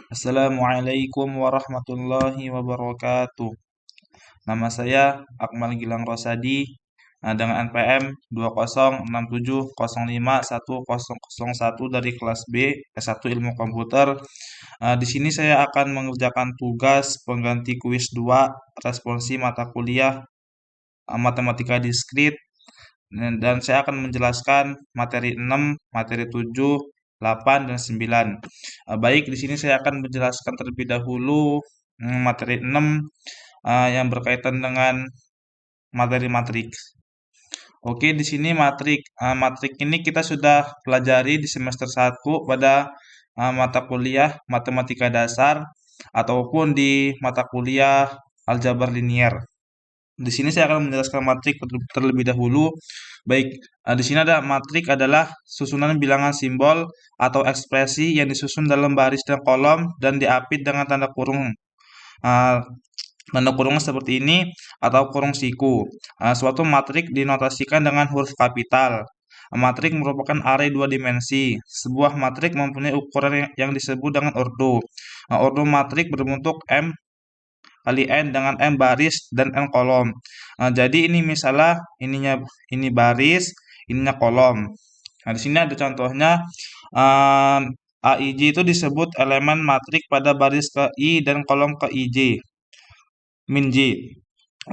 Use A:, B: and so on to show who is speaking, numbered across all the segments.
A: Assalamualaikum warahmatullahi wabarakatuh. Nama saya Akmal Gilang Rosadi dengan NPM 2067051001 dari kelas B S1 Ilmu Komputer. Di sini saya akan mengerjakan tugas pengganti kuis 2 responsi mata kuliah Matematika Diskrit dan saya akan menjelaskan materi 6, materi 7, 8, dan 9. Baik, di sini saya akan menjelaskan terlebih dahulu materi 6 yang berkaitan dengan materi matrik. Oke, di sini matrik ini kita sudah pelajari di semester 1 pada mata kuliah Matematika Dasar ataupun di mata kuliah Aljabar Linier. Di sini saya akan menjelaskan matrik terlebih dahulu. Baik, di sini ada matrik adalah susunan bilangan simbol atau ekspresi yang disusun dalam baris dan kolom dan diapit dengan tanda kurung. Uh, Tanda kurungnya seperti ini atau kurung siku. Suatu matrik dinotasikan dengan huruf kapital. Matrik merupakan array dua dimensi. Sebuah matrik mempunyai ukuran yang disebut dengan ordo. Ordo matrik berbentuk M kali N dengan M baris dan N kolom. Jadi ini misalnya ini baris, ininya kolom. Nah, di sini ada contohnya. Um, AIJ itu disebut elemen matrik pada baris ke I dan kolom ke IJ. Min J.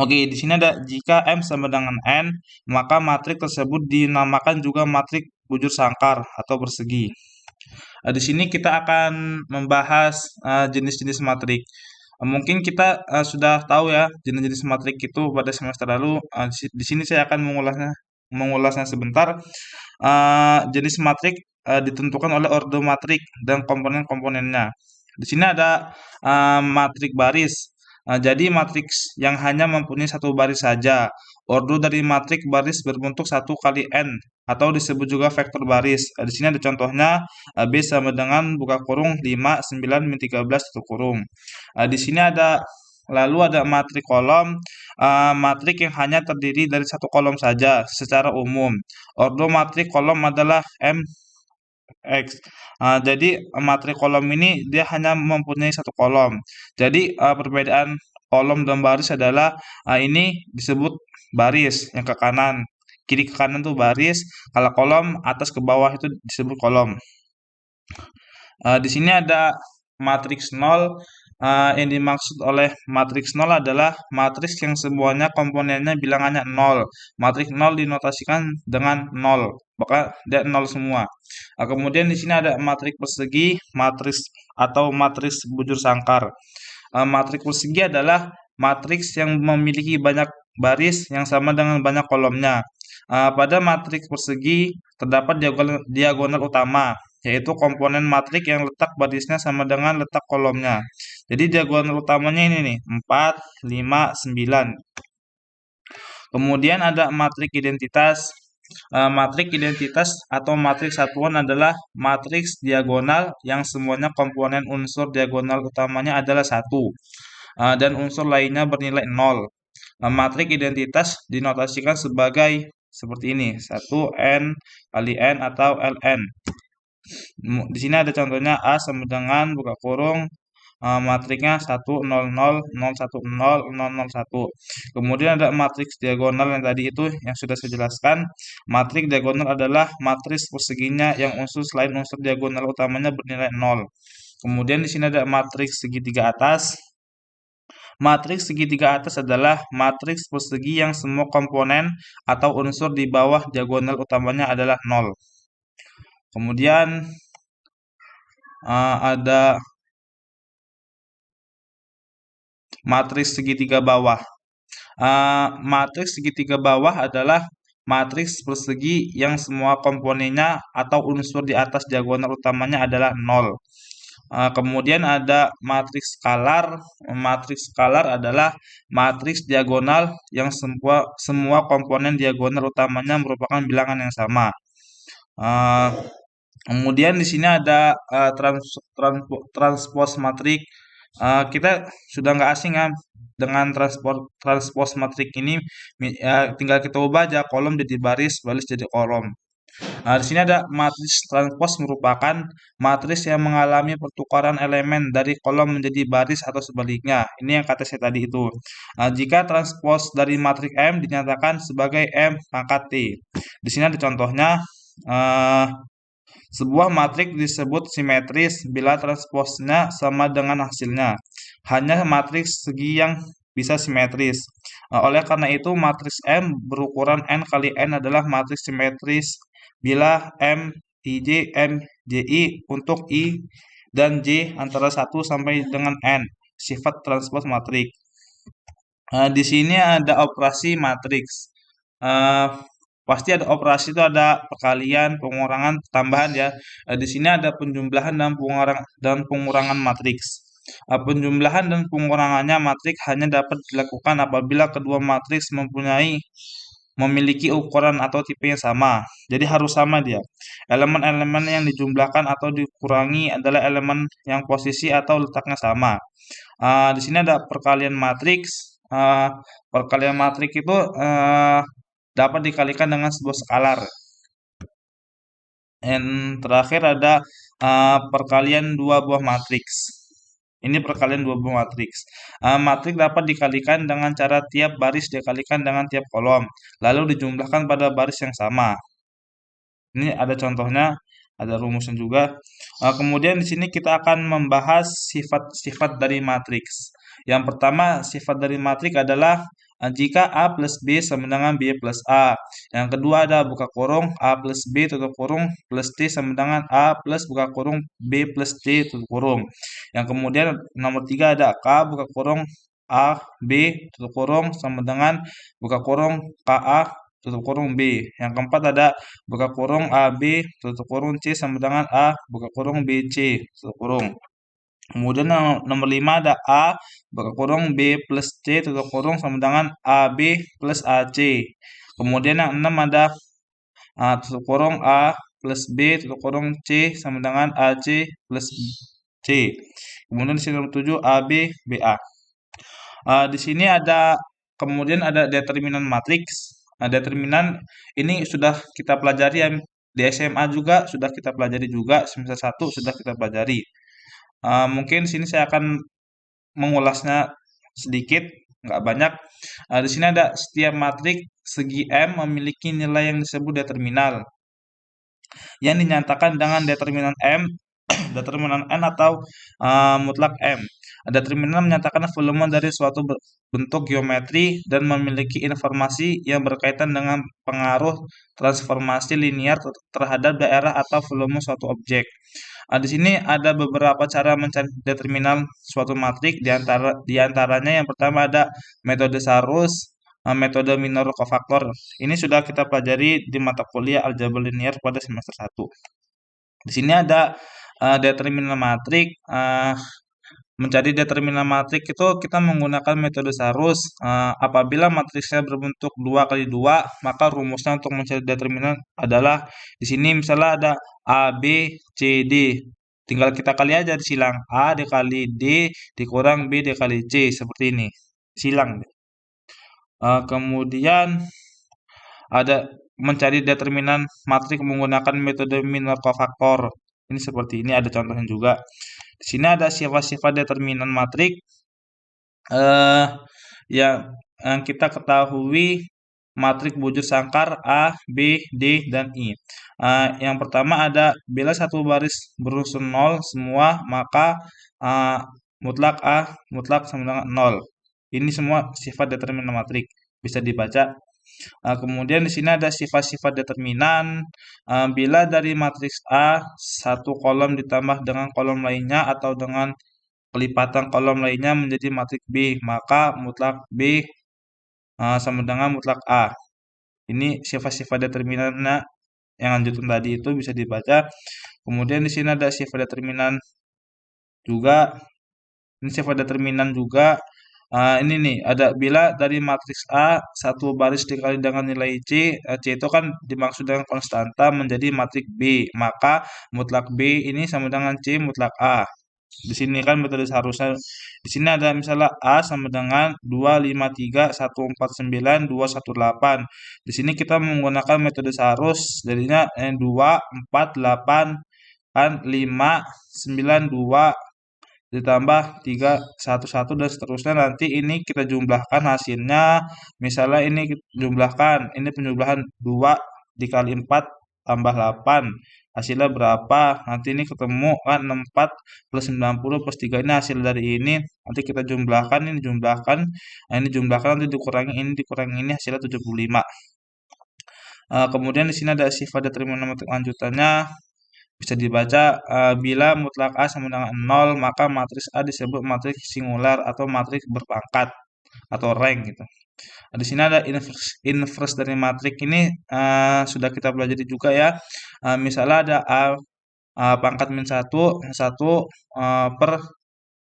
A: Oke, di sini ada jika M sama dengan N, maka matrik tersebut dinamakan juga matrik bujur sangkar atau persegi. Di sini kita akan membahas jenis-jenis matrik. Mungkin kita sudah tahu ya jenis-jenis matrik itu pada semester lalu. Di sini saya akan mengulasnya sebentar. Jenis matrik ditentukan oleh ordo matrik dan komponen-komponennya. Di sini ada matrik baris. Jadi matriks yang hanya mempunyai satu baris saja. Ordo dari matrik baris berbentuk 1 kali N atau disebut juga vektor baris. Di sini ada contohnya. B sama dengan buka kurung 5, 9, min 13 tutup kurung. Di sini lalu ada matrik kolom, matrik yang hanya terdiri dari satu kolom saja secara umum. Ordo matrik kolom adalah MX. Jadi matrik kolom ini dia hanya mempunyai satu kolom. Jadi perbedaan kolom dan baris adalah ini disebut baris yang ke kanan. Kiri ke kanan tuh baris, kalau kolom atas ke bawah itu disebut kolom. Di sini ada matriks 0. Yang dimaksud oleh matriks 0 adalah matriks yang semuanya komponennya bilangannya 0. Matriks 0 dinotasikan dengan 0, maka dia 0 semua. Kemudian di sini ada matriks persegi, matriks atau matriks bujur sangkar. Matriks persegi adalah matriks yang memiliki banyak baris yang sama dengan banyak kolomnya. Pada matriks persegi terdapat diagonal utama, yaitu komponen matrik yang letak barisnya sama dengan letak kolomnya. Jadi diagonal utamanya ini nih, 4, 5, 9. Kemudian ada matrik identitas. Matrik identitas atau matriks satuan adalah matriks diagonal yang semuanya komponen unsur diagonal utamanya adalah 1 dan unsur lainnya bernilai 0. Matrik identitas dinotasikan sebagai seperti ini, 1 N kali N atau Ln. Di sini ada contohnya A sama dengan buka kurung matriknya 1 0 0 0 1 0 0 0 1. Kemudian ada matriks diagonal yang tadi itu yang sudah saya jelaskan. Matriks diagonal adalah matriks perseginya yang unsur selain unsur diagonal utamanya bernilai 0. Kemudian di sini ada matriks segitiga atas. Matriks segitiga atas adalah matriks persegi yang semua komponen atau unsur di bawah diagonal utamanya adalah 0. Kemudian ada matriks segitiga bawah. Matriks segitiga bawah adalah matriks persegi yang semua komponennya atau unsur di atas diagonal utamanya adalah 0. Kemudian ada matriks skalar. Matriks skalar adalah matriks diagonal yang semua komponen diagonal utamanya merupakan bilangan yang sama. Kemudian di sini ada transpos matrik. Kita sudah nggak asing ya dengan transpos matrik ini. Tinggal kita ubah aja kolom jadi baris, baris jadi kolom. Nah, di sini ada matriks transpos merupakan matriks yang mengalami pertukaran elemen dari kolom menjadi baris atau sebaliknya. Ini yang kata saya tadi itu. Nah, jika transpos dari matriks M dinyatakan sebagai M pangkat T. Di sini ada contohnya. eh, Sebuah matriks disebut simetris bila transposnya sama dengan hasilnya. Hanya matriks segi yang bisa simetris. Oleh karena itu, matriks M berukuran n kali n adalah matriks simetris bila M, IJ, M, JI untuk I dan J antara 1 sampai dengan n. Sifat transpos matriks. Di sini ada operasi matriks. Eh, Pasti ada operasi itu ada perkalian, pengurangan, tambahan ya. Di sini ada penjumlahan dan pengurangan matriks. Penjumlahan dan pengurangannya matriks hanya dapat dilakukan apabila kedua matriks memiliki ukuran atau tipe yang sama. Jadi harus sama dia. Elemen-elemen yang dijumlahkan atau dikurangi adalah elemen yang posisi atau letaknya sama. Di sini ada perkalian matriks. Perkalian matriks itu dapat dikalikan dengan sebuah skalar. Dan terakhir ada perkalian dua buah matriks. Ini perkalian dua buah matriks. Matriks dapat dikalikan dengan cara tiap baris dikalikan dengan tiap kolom, lalu dijumlahkan pada baris yang sama. Ini ada contohnya, ada rumusnya juga. Kemudian di sini kita akan membahas sifat-sifat dari matriks. Yang pertama, sifat dari matriks adalah jika A plus B sama dengan B plus A. Yang kedua ada buka kurung A plus B tutup kurung plus T sama dengan A plus buka kurung B plus T tutup kurung. Yang kemudian nomor 3 ada K buka kurung A B tutup kurung sama dengan buka kurung KA tutup kurung B. Yang keempat ada buka kurung AB tutup kurung C sama dengan A buka kurung BC tutup kurung. Kemudian yang nomor 5 ada A buka kurung B plus C tutup kurung sama dengan AB plus AC. Kemudian yang 6 ada tutup kurung A plus B tutup kurung C sama dengan AC plus C. Kemudian di sini nomor 7 AB BA. Di sini kemudian ada determinan matriks. Determinan ini sudah kita pelajari ya, di SMA juga sudah kita pelajari juga, semester 1 sudah kita pelajari. Mungkin sini saya akan mengulasnya sedikit, nggak banyak. Di sini ada setiap matriks segi M memiliki nilai yang disebut determinal yang dinyatakan dengan determinan M, determinan N atau mutlak M. Determinan menyatakan volume dari suatu bentuk geometri dan memiliki informasi yang berkaitan dengan pengaruh transformasi linear terhadap daerah atau volume suatu objek. Di sini ada beberapa cara mencari determinan suatu matriks, di antaranya yang pertama ada metode Sarus, metode minor kofaktor. Ini sudah kita pelajari di mata kuliah aljabar linear pada semester 1. Di sini ada determinan matriks. Mencari determinan matriks itu kita menggunakan metode Sarus. Apabila matriksnya berbentuk 2 kali 2, maka rumusnya untuk mencari determinan adalah di sini misalnya ada A, B, C, D. Tinggal kita kali aja disilang A dikali D dikurang B dikali C seperti ini. Silang. Kemudian ada mencari determinan matriks menggunakan metode minor kofaktor. Ini seperti ini, ada contohnya juga. Di sini ada sifat-sifat determinan matriks eh, yang kita ketahui matriks bujur sangkar A, B, D, dan I. Yang pertama ada bila satu baris berunsur 0 semua, maka mutlak A mutlak sama dengan 0. Ini semua sifat determinan matriks. Bisa dibaca. Kemudian di sini ada sifat-sifat determinan. Bila dari matriks A satu kolom ditambah dengan kolom lainnya atau dengan kelipatan kolom lainnya menjadi matriks B, maka mutlak B sama dengan mutlak A. Ini sifat-sifat determinannya yang lanjutan tadi itu bisa dibaca. Kemudian di sini ada sifat determinan juga. Ini sifat determinan juga. Ini nih ada bila dari matriks A satu baris dikali dengan nilai C, C itu kan dimaksud dengan konstanta menjadi matriks B, maka mutlak B ini sama dengan C mutlak A. Di sini kan metode seharusnya. Di sini ada misalnya A sama dengan 253 149 218. Di sini kita menggunakan metode seharus, jadinya 2 4 8 kan 5 9 2 ditambah 3 1 1 dan seterusnya. Nanti ini kita jumlahkan hasilnya. Misalnya ini jumlahkan, ini penjumlahan 2 dikali 4 tambah 8. Hasilnya berapa? Nanti ini ketemu kan 64 plus 90 plus 3 ini hasil dari ini. Nanti kita jumlahkan, ini jumlahkan. Nah, ini jumlahkan nanti dikurangi ini hasilnya 75. Kemudian di sini ada sifat deterministik lanjutannya. Bisa dibaca bila mutlak A sama dengan 0, maka matriks A disebut matriks singular atau matriks berpangkat atau rank gitu. Nah, di sini ada inverse dari matriks ini sudah kita pelajari juga ya. Misalnya ada A pangkat min 1, 1 per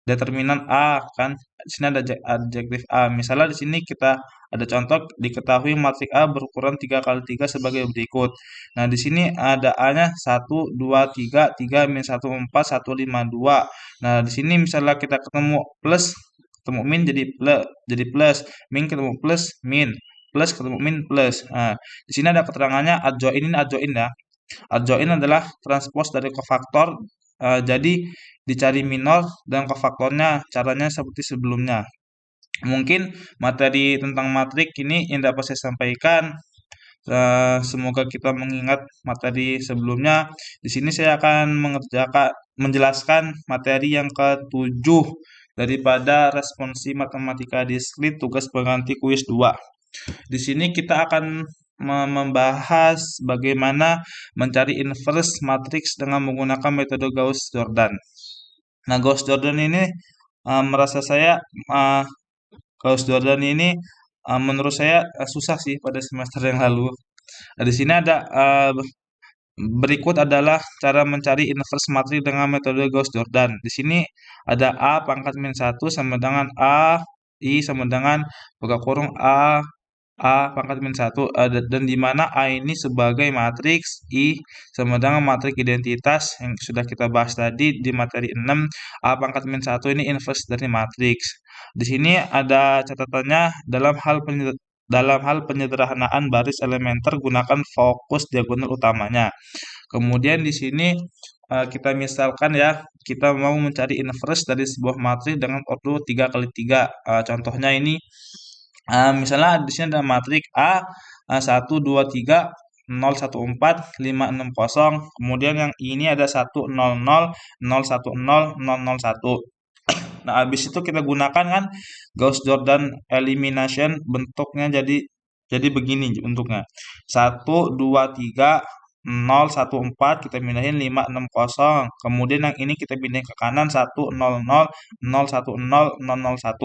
A: determinan A kan. Di sini ada adjektif A. Misalnya di sini kita ada contoh diketahui matriks A berukuran 3 kali 3 sebagai berikut. Nah, di sini ada A-nya 1 2 3 3 min 1 4 1 5 2. Nah, di sini misalnya kita ketemu plus ketemu min jadi plus, min ketemu plus min, plus ketemu min plus. Nah, di sini ada keterangannya adjoin ini adjoin ya. Adjoin adalah transpose dari kofaktor. Jadi dicari minor dan kofaktornya caranya seperti sebelumnya. Mungkin materi tentang matrik ini yang dapat saya sampaikan. Semoga kita mengingat materi sebelumnya. Di sini saya akan menjelaskan materi yang ke-7 daripada responsi matematika diskrit tugas pengganti kuis 2. Di sini kita akan membahas bagaimana mencari inverse matriks dengan menggunakan metode Gauss-Jordan. Nah, Gauss-Jordan ini merasa saya Gauss-Jordan ini menurut saya susah sih pada semester yang lalu. Nah, di sini ada berikut adalah cara mencari inverse matriks dengan metode Gauss-Jordan. Di sini ada A pangkat min 1 sama dengan A I sama dengan buka kurung A pangkat min 1 dan di mana A ini sebagai matriks, I sama dengan matriks identitas yang sudah kita bahas tadi di materi 6. A pangkat min 1 ini inverse dari matriks. Di sini ada catatannya dalam hal penyederhanaan baris elementer gunakan fokus diagonal utamanya. Kemudian di sini kita misalkan ya, kita mau mencari inverse dari sebuah matriks dengan ordo 3 kali 3. Contohnya ini misalnya di sini ada matriks A 1 2 3 0 1 4 5 6 0. Kemudian yang ini ada 1 0 0 0 1 0 0 0 1. Nah, habis itu kita gunakan kan Gauss-Jordan elimination, bentuknya jadi begini bentuknya. 1 2 3 0 1 4 kita pindahin 5 6 0. Kemudian yang ini kita pindahin ke kanan 1 0 0 0 1 0 0 0 1.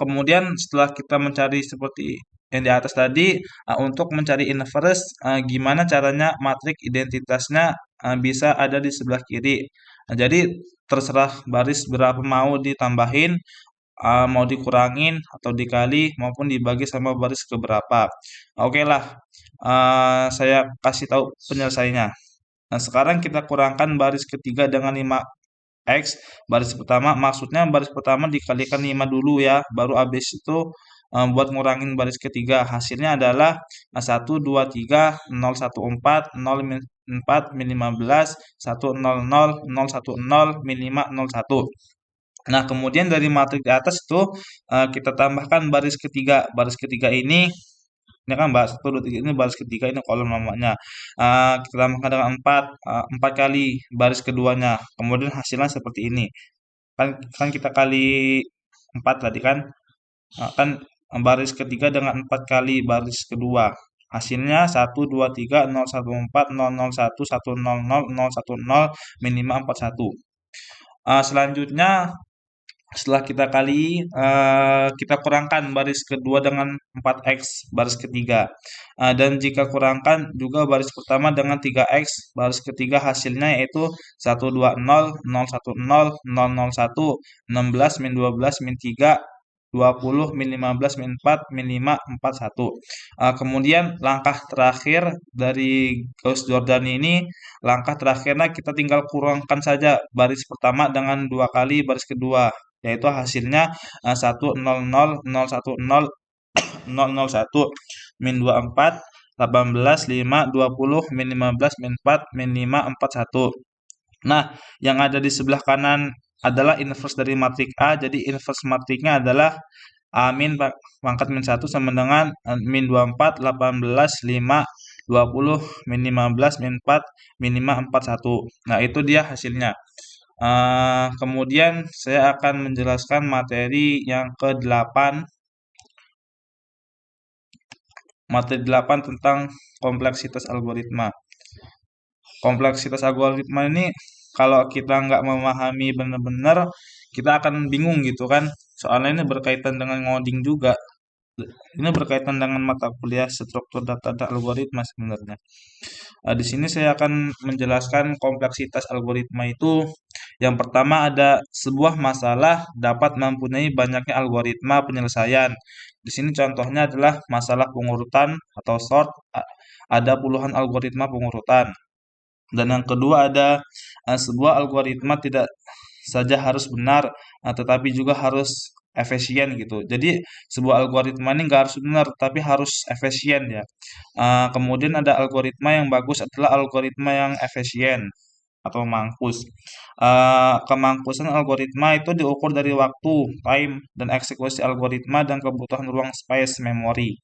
A: Kemudian setelah kita mencari seperti yang di atas tadi, untuk mencari inverse, gimana caranya matriks identitasnya bisa ada di sebelah kiri. Nah, jadi terserah baris berapa mau ditambahin, mau dikurangin atau dikali maupun dibagi sama baris keberapa. Oke lah, saya kasih tahu penyelesaiannya. Nah, sekarang kita kurangkan baris ketiga dengan 5x. Baris pertama, maksudnya baris pertama dikalikan 5 dulu ya, baru habis itu buat ngurangin baris ketiga. Hasilnya adalah 1 2 3 0 1 4 0 4 min 15 1 0 0 0 1 0 min 5 0 1. Nah, kemudian dari matriks di atas itu kita tambahkan baris ketiga. Baris ketiga ini kan baris 1 2 3 ini baris ketiga, ini kolom namanya. Kita tambahkan dengan 4 kali baris keduanya. Kemudian hasilnya seperti ini. Kan kita kali 4 tadi kan. Kan baris ketiga dengan 4 kali baris kedua. Hasilnya 1 2 3 0 1 4 0 0 1 1 0 0 0 1 0 min 5 4 1. Selanjutnya setelah kita kali, kita kurangkan baris kedua dengan 4x baris ketiga. Dan jika kurangkan juga baris pertama dengan 3x baris ketiga, hasilnya yaitu 120 010 001 16 min 12 min 3 20, min 15, min 4, min 5, 4, 1. Kemudian langkah terakhir dari Gauss Jordan ini, langkah terakhirnya kita tinggal kurangkan saja baris pertama dengan 2 kali baris kedua, yaitu hasilnya 1, 0, 0, 0, 1, 0, 0, 0, 1, min 24, 18, 5, 20, min 15, min 4, min 5, 4, 1. Nah, yang ada di sebelah kanan adalah inverse dari matrik A. Jadi inverse matriknya adalah A min pangkat min 1 sama dengan min 24, 18, 5, 20, min 15, min 4, min 5, 4, 1. Nah, itu dia hasilnya. Kemudian saya akan menjelaskan materi yang ke-8. Materi 8 tentang kompleksitas algoritma. Kompleksitas algoritma ini kalau kita nggak memahami benar-benar, kita akan bingung gitu kan. Soalnya ini berkaitan dengan ngoding juga. Ini berkaitan dengan mata kuliah struktur data dan algoritma sebenarnya. Di sini saya akan menjelaskan kompleksitas algoritma itu. Yang pertama ada sebuah masalah dapat mempunyai banyaknya algoritma penyelesaian. Di sini contohnya adalah masalah pengurutan atau sort. Ada puluhan algoritma pengurutan. Dan yang kedua ada sebuah algoritma tidak saja harus benar, tetapi juga harus efisien gitu. Jadi sebuah algoritma ini nggak harus benar, tapi harus efisien ya. Kemudian ada algoritma yang bagus adalah algoritma yang efisien atau mangkus. Kemangkusan algoritma itu diukur dari waktu, time, dan eksekusi algoritma dan kebutuhan ruang space memori.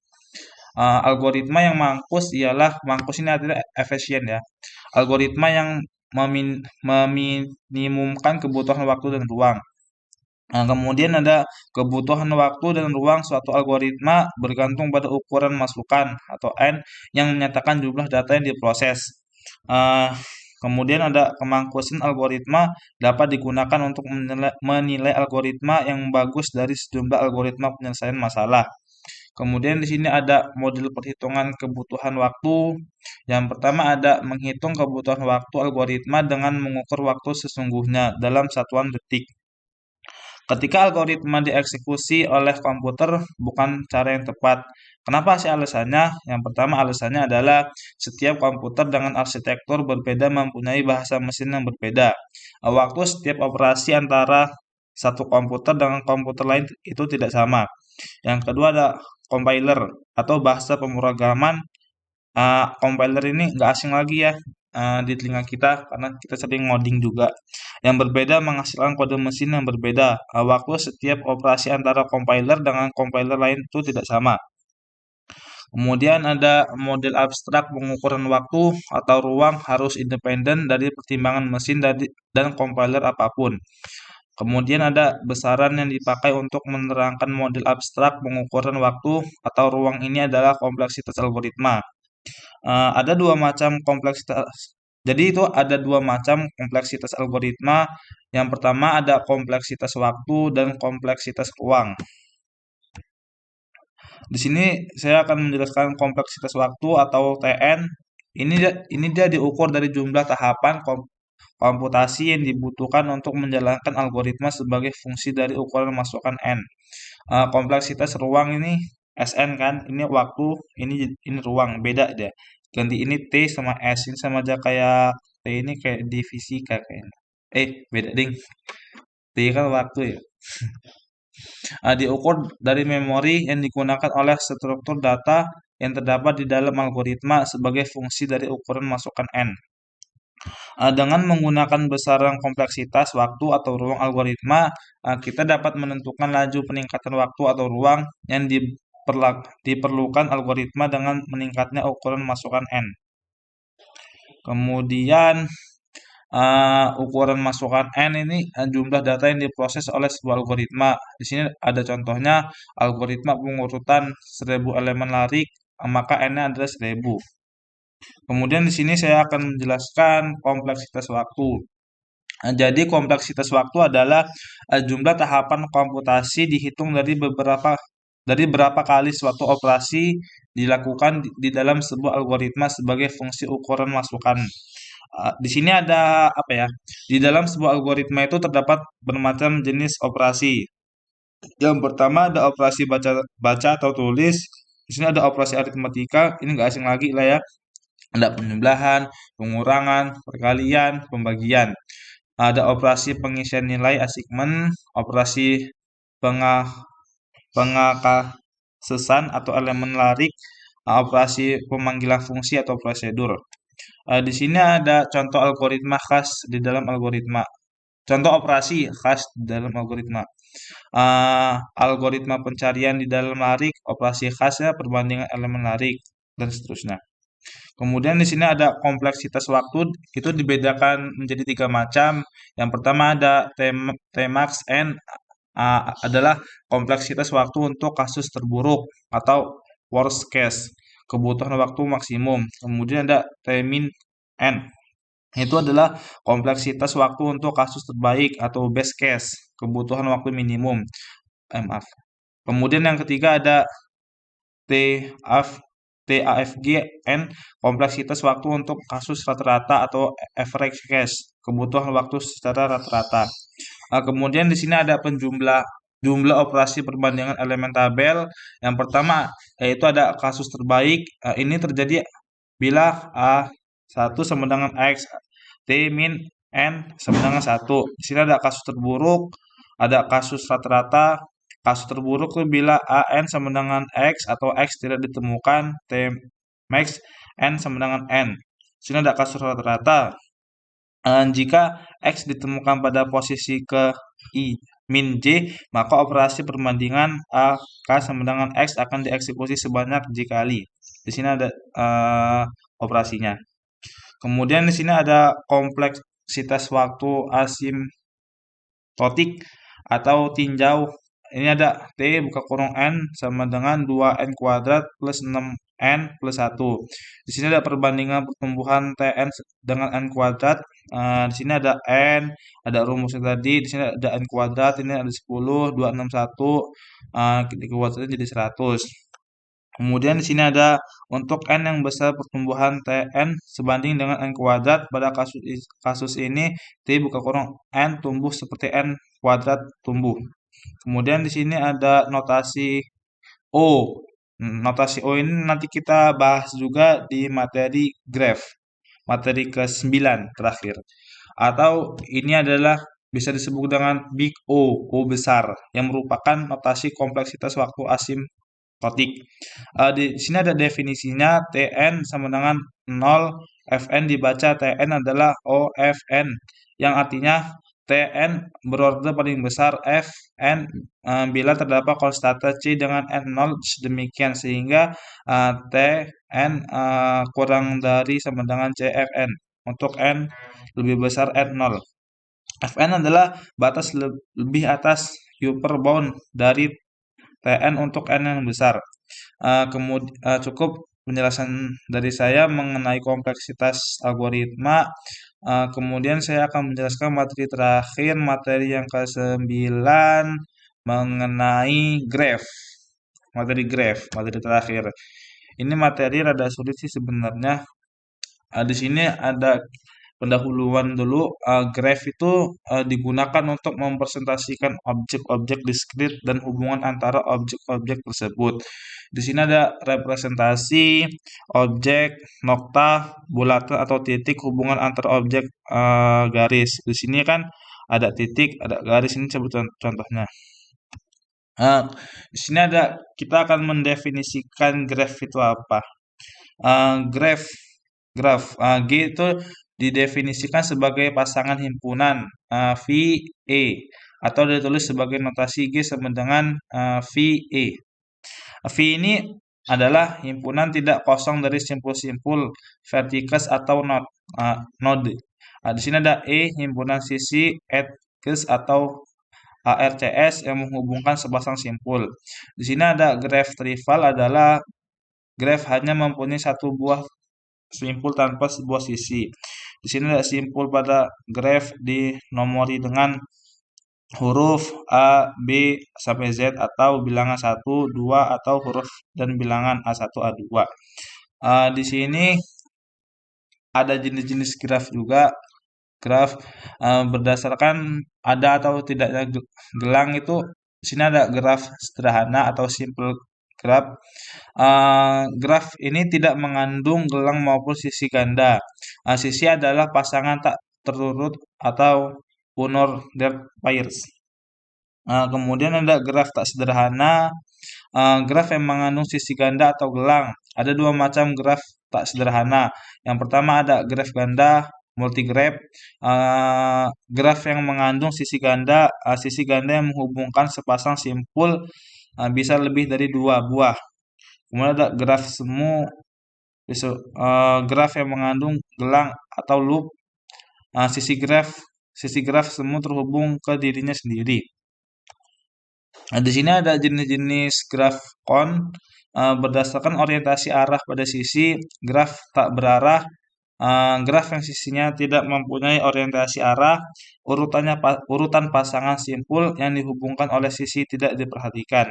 A: Algoritma yang mangkus ialah mangkus ini artinya efisien ya. Algoritma yang meminimumkan kebutuhan waktu dan ruang. Nah, kemudian ada kebutuhan waktu dan ruang suatu algoritma bergantung pada ukuran masukan atau N yang menyatakan jumlah data yang diproses. Uh, Kemudian ada kemangkusan algoritma dapat digunakan untuk menilai algoritma yang bagus dari sejumlah algoritma penyelesaian masalah. Kemudian di sini ada model perhitungan kebutuhan waktu. Yang pertama ada menghitung kebutuhan waktu algoritma dengan mengukur waktu sesungguhnya dalam satuan detik. Ketika algoritma dieksekusi oleh komputer bukan cara yang tepat. Kenapa sih alasannya? Yang pertama alasannya adalah setiap komputer dengan arsitektur berbeda mempunyai bahasa mesin yang berbeda. Waktu setiap operasi antara satu komputer dengan komputer lain itu tidak sama. Yang kedua ada compiler atau bahasa pemrograman. Compiler ini nggak asing lagi ya di telinga kita karena kita sering ngoding juga. Yang berbeda menghasilkan kode mesin yang berbeda. Waktu setiap operasi antara compiler dengan compiler lain itu tidak sama. Kemudian ada model abstrak pengukuran waktu atau ruang harus independen dari pertimbangan mesin dan compiler apapun. Kemudian ada besaran yang dipakai untuk menerangkan model abstrak pengukuran waktu atau ruang ini adalah kompleksitas algoritma. Ada dua macam kompleksitas. Jadi itu ada dua macam kompleksitas algoritma. Yang pertama ada kompleksitas waktu dan kompleksitas ruang. Di sini saya akan menjelaskan kompleksitas waktu atau TN. Ini dia diukur dari jumlah tahapan komputasi yang dibutuhkan untuk menjalankan algoritma sebagai fungsi dari ukuran masukan N. Kompleksitas ruang ini SN kan, ini waktu, ini ruang, beda deh. Ganti ini T sama S, ini sama aja kayak T ini kayak di fisika kayaknya. Beda ding. T kan waktu ya. Diukur dari memori yang digunakan oleh struktur data yang terdapat di dalam algoritma sebagai fungsi dari ukuran masukan N. Dengan menggunakan besaran kompleksitas waktu atau ruang algoritma, kita dapat menentukan laju peningkatan waktu atau ruang yang diperlukan algoritma dengan meningkatnya ukuran masukan N. Kemudian ukuran masukan N ini jumlah data yang diproses oleh sebuah algoritma. Di sini ada contohnya algoritma pengurutan 1000 elemen larik, maka N-nya adalah 1000. Kemudian di sini saya akan menjelaskan kompleksitas waktu. Jadi kompleksitas waktu adalah jumlah tahapan komputasi dihitung dari berapa kali suatu operasi dilakukan di dalam sebuah algoritma sebagai fungsi ukuran masukan. Di sini ada apa ya? Di dalam sebuah algoritma itu terdapat bermacam jenis operasi. Yang pertama ada operasi baca baca atau tulis. Di sini ada operasi aritmatika, ini nggak asing lagi lah ya. Ada penjumlahan, pengurangan, perkalian, pembagian. Ada operasi pengisian nilai assignment, operasi penga pengakasesan atau elemen larik, operasi pemanggilan fungsi atau prosedur. Di sini ada contoh algoritma khas di dalam algoritma. Contoh operasi khas di dalam algoritma. Algoritma pencarian di dalam larik, operasi khasnya perbandingan elemen larik, dan seterusnya. Kemudian di sini ada kompleksitas waktu, itu dibedakan menjadi tiga macam. Yang pertama ada Tmax N, adalah kompleksitas waktu untuk kasus terburuk atau worst case, kebutuhan waktu maksimum. Kemudian ada Tmin N, itu adalah kompleksitas waktu untuk kasus terbaik atau best case, kebutuhan waktu minimum. Maaf. Kemudian yang ketiga ada TAF, TAFGN, kompleksitas waktu untuk kasus rata-rata atau average case, kebutuhan waktu secara rata-rata. Kemudian di sini ada jumlah operasi perbandingan elemen tabel. Yang pertama yaitu ada kasus terbaik. Ini terjadi bila A1 sama dengan X, T min N sama dengan 1. Di sini ada kasus terburuk, ada kasus rata-rata. Kasus terburuk itu bila AN sama dengan X atau X tidak ditemukan, T max N sama dengan N. Di sini ada kasus rata-rata. Jika X ditemukan pada posisi ke I min J, maka operasi perbandingan A K sama dengan X akan dieksekusi sebanyak J kali. Di sini ada operasinya. Kemudian di sini ada kompleksitas waktu asimtotik atau tinjau. Ini ada T buka kurung N sama dengan 2N kuadrat plus 6N plus 1. Di sini ada perbandingan pertumbuhan Tn dengan N kuadrat. Di sini ada N, ada rumusnya tadi. Di sini ada N kuadrat, ini ada 10, 261, dikuadratkan jadi 100. Kemudian di sini ada untuk N yang besar pertumbuhan Tn sebanding dengan N kuadrat. Pada kasus ini T buka kurung N tumbuh seperti N kuadrat tumbuh. Kemudian di sini ada notasi O. Notasi O ini nanti kita bahas juga di materi graph. Materi ke-9 terakhir. Atau ini adalah bisa disebut dengan big O, O besar, yang merupakan notasi kompleksitas waktu asimtotik. Di sini ada definisinya, Tn sama dengan 0, Fn dibaca Tn adalah OFN, yang artinya Tn berorder paling besar, Fn bila terdapat konstanta C dengan N0 demikian, sehingga Tn kurang dari sama dengan CFN untuk N lebih besar N0. Fn adalah batas lebih atas upper bound dari Tn untuk N yang besar. Kemudian cukup penjelasan dari saya mengenai kompleksitas algoritma. Kemudian saya akan menjelaskan materi terakhir, materi yang ke-9 mengenai graph. Materi graph, materi terakhir. Ini materi rada sulit sih sebenarnya. Di sini ada pendahuluan dulu. Graph itu digunakan untuk mempresentasikan objek-objek diskrit dan hubungan antara objek-objek tersebut. Di sini ada representasi objek, nokta, bulatan atau titik, hubungan antara objek, garis. Di sini kan ada titik, ada garis, ini sebut contohnya. Di sini ada, kita akan mendefinisikan graph itu apa. Graph G itu didefinisikan sebagai pasangan himpunan V E, atau ditulis sebagai notasi G sama dengan V E. V ini adalah himpunan tidak kosong dari simpul-simpul vertices atau node. Di sini ada E, himpunan sisi edges atau ARCS yang menghubungkan sepasang simpul. Di sini ada graph trivial, adalah graph hanya mempunyai satu buah simpul tanpa sebuah sisi. Di sini ada simpul pada graph dinomori dengan huruf A, B, sampai Z atau bilangan 1, 2 atau huruf dan bilangan A1, A2. Di sini ada jenis-jenis graph juga. Graph berdasarkan ada atau tidaknya gelang itu Di sini ada graf sederhana atau simple graph. Graf ini tidak mengandung gelang maupun sisi ganda. Sisi adalah pasangan tak terurut atau unordered pairs. Kemudian ada graf tak sederhana, graf yang mengandung sisi ganda atau gelang. Ada dua macam graf tak sederhana. Yang pertama ada graf ganda, multigraph. Graf yang mengandung sisi ganda yang menghubungkan sepasang simpul bisa lebih dari dua buah. Kemudian ada graf semu, graf yang mengandung gelang atau loop. Uh, sisi graf sisi graf semu terhubung ke dirinya sendiri. Nah, di sini ada jenis-jenis graf kon berdasarkan orientasi arah pada sisi, graf tak berarah, graf yang sisinya tidak mempunyai orientasi arah, urutan pasangan simpul yang dihubungkan oleh sisi tidak diperhatikan.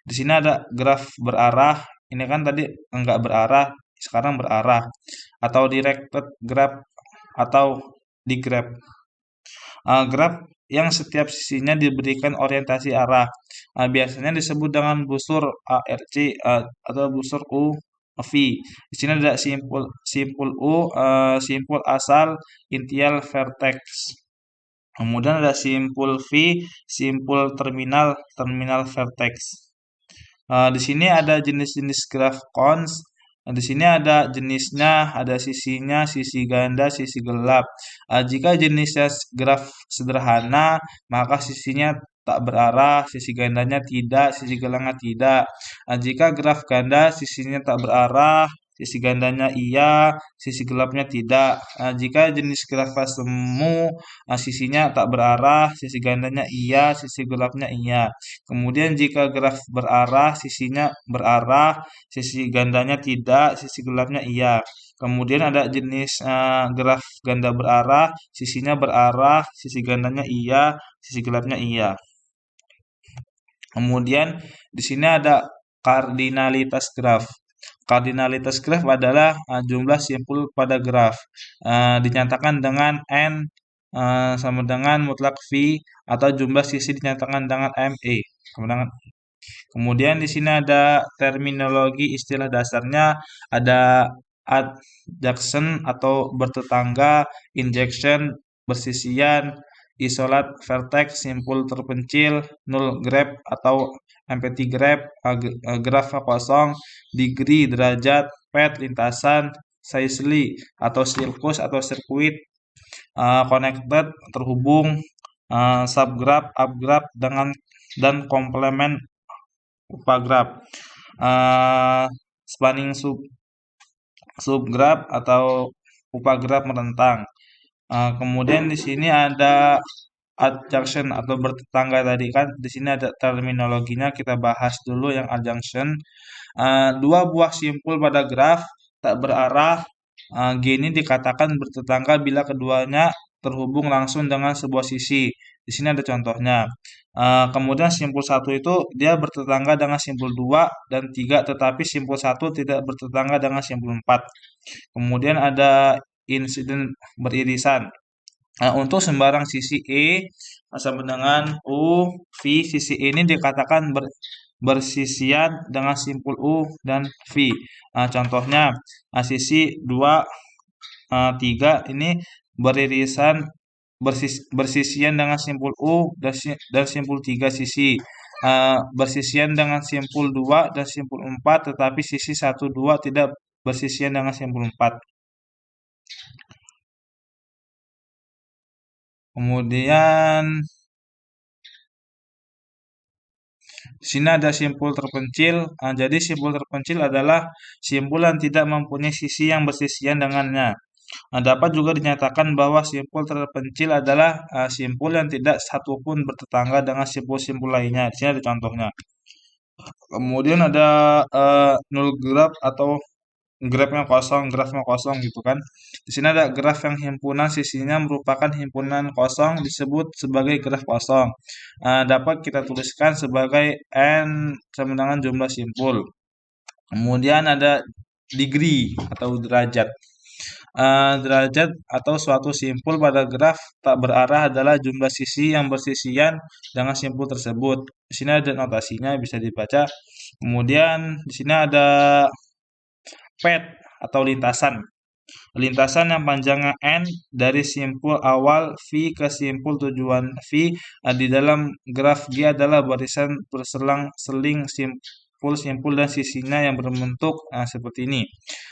A: Di sini ada graf berarah, ini kan tadi enggak berarah, sekarang berarah, atau directed graph atau digraph. Graf yang setiap sisinya diberikan orientasi arah. Biasanya disebut dengan busur ARC atau busur U V. Di sini ada simpul U, simpul asal, initial vertex. Kemudian ada simpul V, simpul terminal, terminal vertex. Di sini ada jenis-jenis graf cons. Di sini ada jenisnya, ada sisinya, sisi ganda, sisi gelap. Jika jenisnya graf sederhana, maka sisinya tak berarah, sisi gandanya tidak, sisi gelangnya tidak. Jika graf ganda, sisinya tak berarah, sisi gandanya iya, sisi gelapnya tidak. Jika jenis graf semu, sisinya tak berarah, sisi gandanya iya, sisi gelapnya iya. Kemudian jika graf berarah, sisinya berarah, sisi gandanya tidak, sisi gelapnya iya. Kemudian ada jenis graf ganda berarah, sisinya berarah, sisi gandanya iya, sisi gelapnya iya. Kemudian di sini ada kardinalitas graf. Kardinalitas graf adalah jumlah simpul pada graf. Dinyatakan dengan n sama dengan mutlak V atau jumlah sisi dinyatakan dengan ME. Kemudian di sini ada terminologi istilah dasarnya, ada adjunction atau bertetangga, injection, bersisian, isolat, vertex, simpul terpencil, null graph atau empty graph, graf kosong, degree, derajat, path, lintasan, Sicily atau sirkus atau sirkuit, connected, terhubung, subgraph, upgraph dengan dan komplement upagraph, spanning subgraph atau upagraph merentang. Kemudian di sini ada adjunction atau bertetangga tadi kan. Di sini ada terminologinya, kita bahas dulu yang adjunction. Dua buah simpul pada graf tak berarah. G ini dikatakan bertetangga bila keduanya terhubung langsung dengan sebuah sisi. Di sini ada contohnya. Kemudian simpul 1 itu dia bertetangga dengan simpul 2 dan 3, tetapi simpul 1 tidak bertetangga dengan simpul 4. Kemudian ada insiden beririsan. Untuk sembarang sisi E sama dengan U, V, sisi E ini dikatakan bersisian dengan simpul U dan V. Contohnya, sisi 2, 3 ini beririsan bersisian dengan simpul U dan simpul 3 sisi. Bersisian dengan simpul 2 dan simpul 4, tetapi sisi 1, 2 tidak bersisian dengan simpul 4. Kemudian di sini ada simpul terpencil. Jadi simpul terpencil adalah simpul yang tidak mempunyai sisi yang bersisian dengannya. Dapat juga dinyatakan bahwa simpul terpencil adalah simpul yang tidak satupun bertetangga dengan simpul-simpul lainnya. Di sini ada contohnya. Kemudian ada null graph atau grafnya kosong gitu kan. Di sini ada graf yang himpunan sisinya merupakan himpunan kosong disebut sebagai graf kosong. Dapat kita tuliskan sebagai n sama dengan jumlah simpul. Kemudian ada degree atau derajat. Derajat atau suatu simpul pada graf tak berarah adalah jumlah sisi yang bersisian dengan simpul tersebut. Di sini ada notasinya bisa dibaca. Kemudian di sini ada pad atau lintasan. Lintasan yang panjangnya N dari simpul awal V ke simpul tujuan V di dalam graf G adalah barisan berselang-seling simpul-simpul dan sisinya yang berbentuk seperti ini.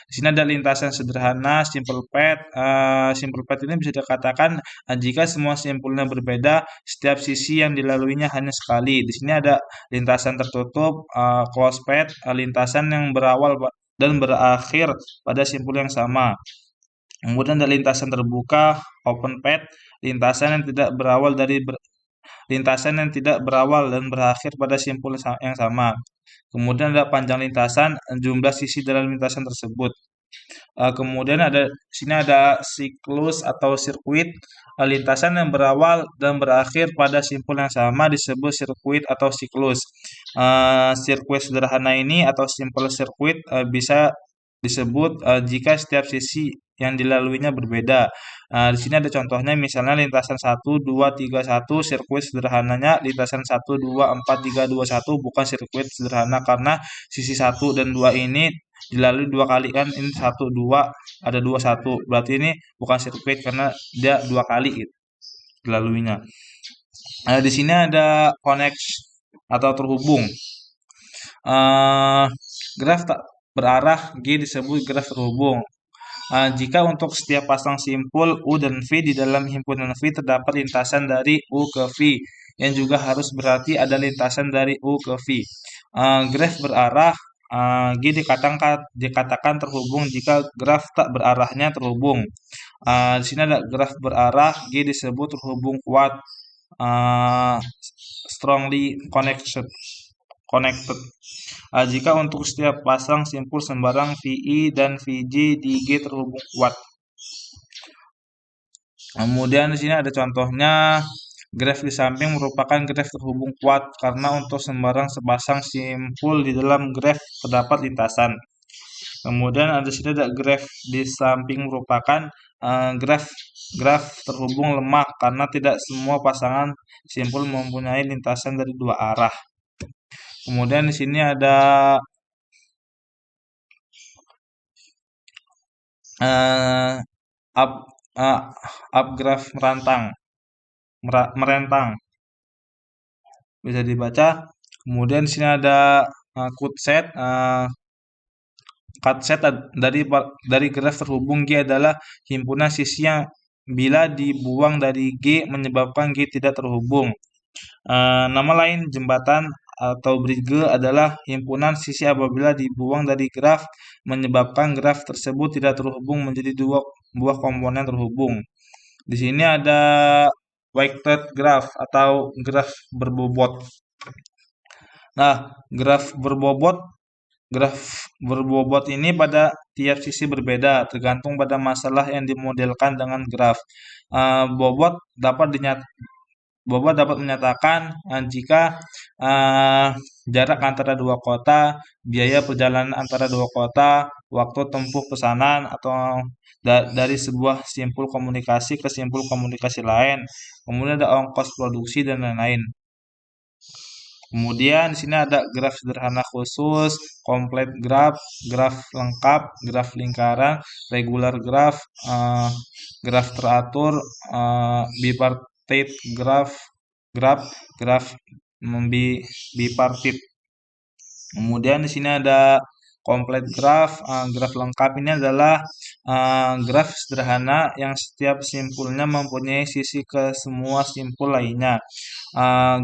A: Di sini ada lintasan sederhana, simple pad. Simple pad ini bisa dikatakan jika semua simpulnya berbeda, setiap sisi yang dilaluinya hanya sekali. Di sini ada lintasan tertutup, close pad, lintasan yang berawal dan berakhir pada simpul yang sama. Kemudian ada lintasan terbuka, open path, lintasan yang tidak berawal dan berakhir pada simpul yang sama. Kemudian ada panjang lintasan, jumlah sisi dalam lintasan tersebut. Kemudian ada sini ada siklus atau sirkuit, lintasan yang berawal dan berakhir pada simpul yang sama disebut sirkuit atau siklus. Sirkuit sederhana ini atau simple sirkuit bisa disebut jika setiap sisi yang dilaluinya berbeda. Di sini ada contohnya misalnya lintasan 1, 2, 3, 1, sirkuit sederhananya lintasan 1, 2, 4, 3, 2, 1 bukan sirkuit sederhana karena sisi 1 dan 2 ini dilalui dua kali kan ini 1, 2, ada 2, 1. Berarti ini bukan sirkuit karena dia dua kali gitu dilaluinya. Di sini ada connect atau terhubung. Graf tak berarah G disebut graf terhubung. Jika untuk setiap pasang simpul U dan V di dalam himpunan V terdapat lintasan dari U ke V, yang juga harus berarti ada lintasan dari U ke V. Graf berarah G dikatakan terhubung jika graf tak berarahnya terhubung. Di sini ada graf berarah G disebut terhubung kuat, strongly connected. Jika untuk setiap pasang simpul sembarang VI dan VJ di G terhubung kuat. Kemudian di sini ada contohnya, graf di samping merupakan graf terhubung kuat karena untuk sembarang sepasang simpul di dalam graf terdapat lintasan. Kemudian ada di sini ada graf di samping merupakan graf terhubung lemah karena tidak semua pasangan simpul mempunyai lintasan dari dua arah. Kemudian di sini ada up graf merentang bisa dibaca. Kemudian di sini ada cut set dari graf terhubung G adalah himpunan sisi yang bila dibuang dari G menyebabkan G tidak terhubung. Nama lain jembatan atau bridge adalah himpunan sisi apabila dibuang dari graf menyebabkan graf tersebut tidak terhubung menjadi dua buah komponen terhubung. Di sini ada weighted graph atau graf berbobot. Nah, graf berbobot ini pada tiap sisi berbeda tergantung pada masalah yang dimodelkan dengan graf. Bobot dapat menyatakan jika jarak antara dua kota, biaya perjalanan antara dua kota, waktu tempuh pesanan atau dari sebuah simpul komunikasi ke simpul komunikasi lain. Kemudian ada ongkos produksi dan lain-lain. Kemudian di sini ada graf sederhana khusus, complete graph, graf lengkap, graf lingkaran, regular graph, graf teratur, bipartite graph, graf bipartit. Kemudian di sini ada complete graph. Graf lengkap ini adalah graf sederhana yang setiap simpulnya mempunyai sisi ke semua simpul lainnya.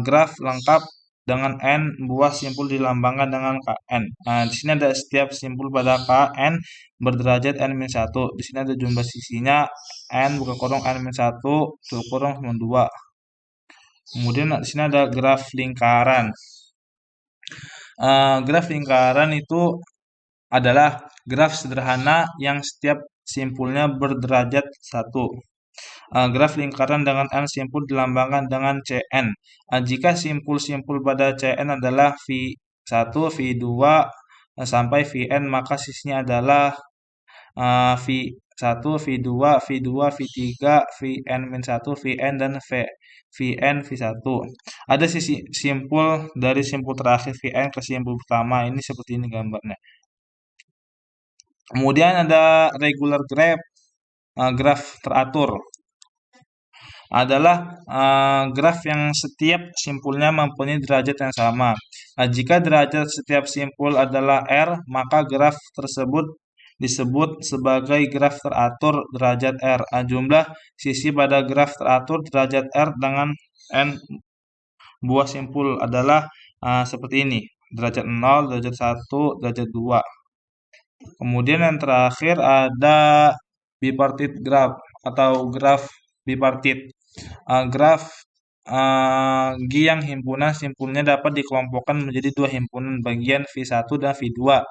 A: Graf lengkap dengan n buah simpul dilambangkan dengan kn. Di sini ada setiap simpul pada kn berderajat n-1. Di sini ada jumlah sisinya n buka kurung n-1 tutup kurung sama 2. Kemudian di sini ada graf lingkaran. Graf lingkaran itu adalah graf sederhana yang setiap simpulnya berderajat 1. Graf lingkaran dengan n simpul dilambangkan dengan Cn. Jika simpul-simpul pada Cn adalah V1, V2 sampai Vn, maka sisinya adalah V1, V1, V2, V2, V3, Vn-1, Vn, dan Vn, V1. Ada sisi simpul dari simpul terakhir Vn ke simpul pertama. Ini seperti ini gambarnya. Kemudian ada regular graph, graf teratur. Adalah graf yang setiap simpulnya mempunyai derajat yang sama. Jika derajat setiap simpul adalah R, maka graf tersebut disebut sebagai graf teratur derajat R. Jumlah sisi pada graf teratur derajat R dengan N buah simpul adalah seperti ini. Derajat 0, derajat 1, derajat 2. Kemudian yang terakhir ada bipartit graph atau graf bipartit. Graf Giang himpunan simpulnya dapat dikelompokkan menjadi dua himpunan bagian V1 dan V2.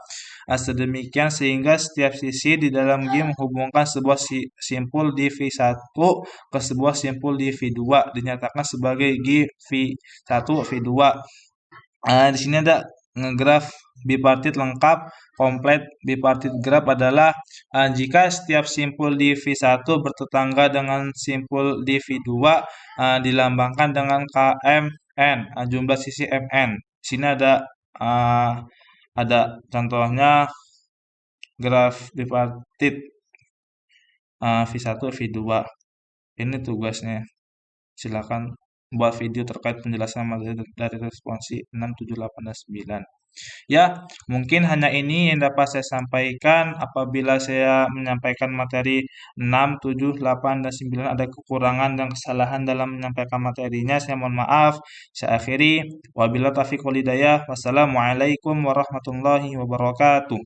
A: Sedemikian sehingga setiap sisi di dalam G menghubungkan sebuah simpul di V1 ke sebuah simpul di V2 dinyatakan sebagai G V1 V2. Di sini ada ngegraf bipartit lengkap, komplit. Bipartit graf adalah jika setiap simpul di V1 bertetangga dengan simpul di V2 dilambangkan dengan KMN, jumlah sisi MN. Di sini ada contohnya graf bipartit V1 V2. Ini tugasnya. Silakan buat video terkait penjelasan materi dari responsi 6, 7, 8, dan 9. Ya, mungkin hanya ini yang dapat saya sampaikan. Apabila saya menyampaikan materi 6, 7, 8, dan 9 ada kekurangan dan kesalahan dalam menyampaikan materinya, saya mohon maaf. Saya akhiri. Wabillahi taufiq wal hidayah. Wassalamualaikum warahmatullahi wabarakatuh.